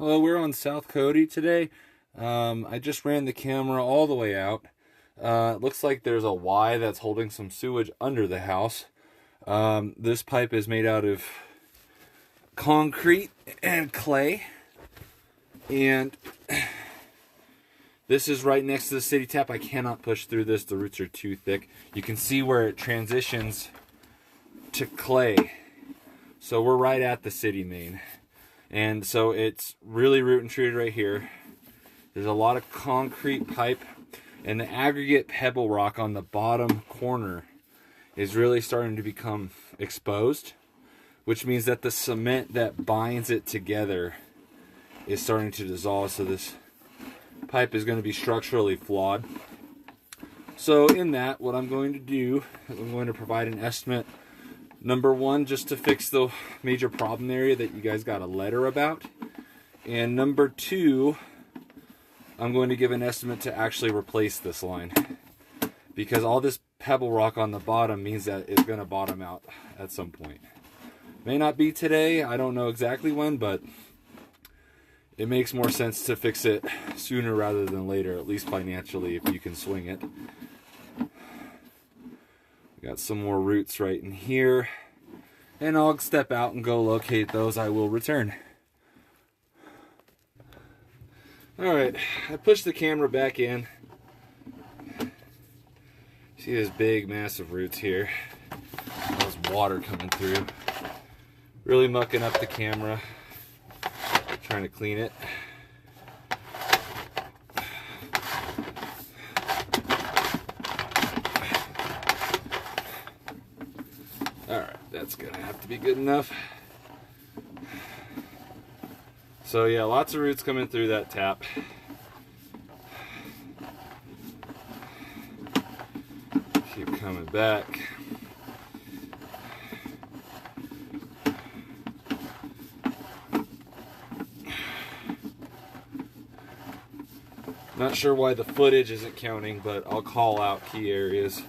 Hello, we're on South Cody today. I just ran the camera all the way out. It looks like there's a Y that's holding some sewage under the house. This pipe is made out of concrete and clay. And this is right next to the city tap. I cannot push through this. The roots are too thick. You can see where it transitions to clay. So we're right at the city main. And so it's really root and treated right here. There's a lot of concrete pipe, and the aggregate pebble rock on the bottom corner is really starting to become exposed, which means that the cement that binds it together is starting to dissolve. So this pipe is going to be structurally flawed. So in that, what I'm going to do is I'm going to provide an estimate. Number one, just to fix the major problem area that you guys got a letter about. And number two, I'm going to give an estimate to actually replace this line. Because all this pebble rock on the bottom means that it's going to bottom out at some point. May not be today, I don't know exactly when, but it makes more sense to fix it sooner rather than later, at least financially, if you can swing it. Got some more roots right in here, and I'll step out and go locate those. I will return. Alright, I pushed the camera back in. See this big massive roots here. There's water coming through. Really mucking up the camera. Trying to clean it. Alright, that's gonna have to be good enough. So yeah, lots of roots coming through that tap. Keep coming back. Not sure why the footage isn't counting, but I'll call out key areas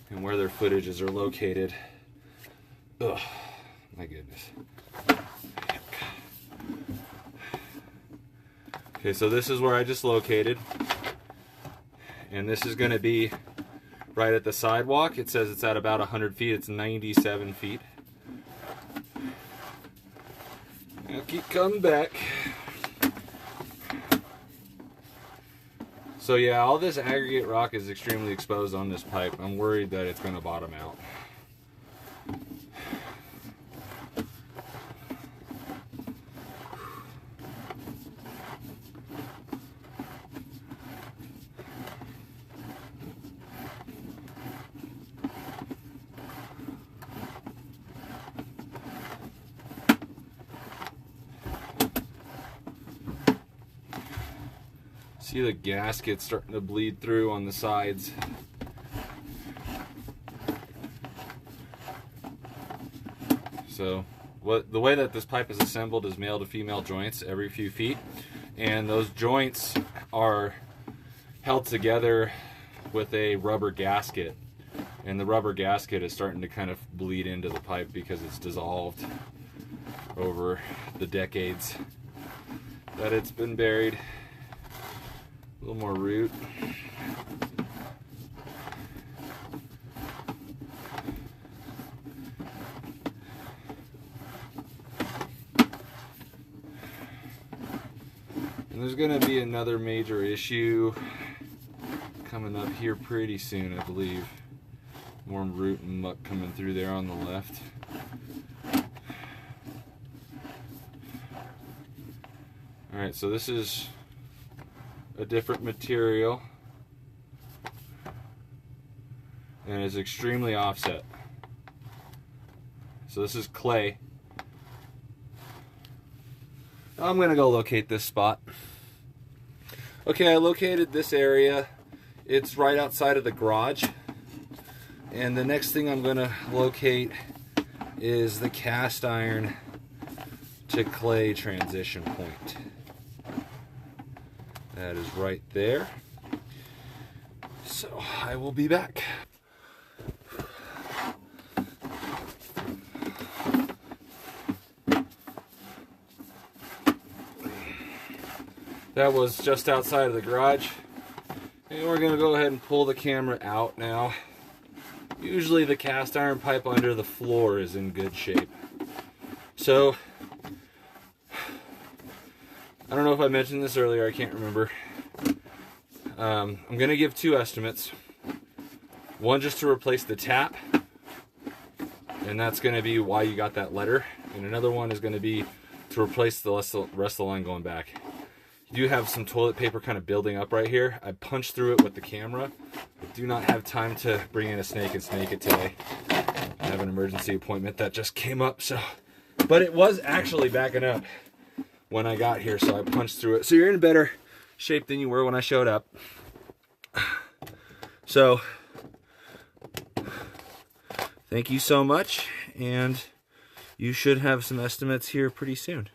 and where their footages are located. Ugh, my goodness. Okay, so this is where I just located. And this is going to be right at the sidewalk. It says it's at about 100 feet. It's 97 feet. I'll keep coming back. So yeah, all this aggregate rock is extremely exposed on this pipe. I'm worried that it's going to bottom out. See the gasket starting to bleed through on the sides. So the way that this pipe is assembled is male to female joints every few feet, and those joints are held together with a rubber gasket, and the rubber gasket is starting to kind of bleed into the pipe because it's dissolved over the decades that it's been buried. A little more root. And there's going to be another major issue coming up here pretty soon, I believe. More root and muck coming through there on the left. Alright, so this is a different material, and is extremely offset. So this is clay. I'm going to go locate this spot. Okay, I located this area. It's right outside of the garage. And the next thing I'm going to locate is the cast iron to clay transition point. That is right there. So I will be back. That was just outside of the garage. And we're going to go ahead and pull the camera out now. Usually the cast iron pipe under the floor is in good shape. So, I don't know if I mentioned this earlier, I can't remember. I'm going to give 2 estimates. One just to replace the tap, and that's going to be why you got that letter. And another one is going to be to replace the rest of the line going back. You do have some toilet paper kind of building up right here. I punched through it with the camera. I do not have time to bring in a snake and snake it today. I have an emergency appointment that just came up, so. But it was actually backing up when I got here, so I punched through it. So you're in better shape than you were when I showed up. So, thank you so much, and you should have some estimates here pretty soon.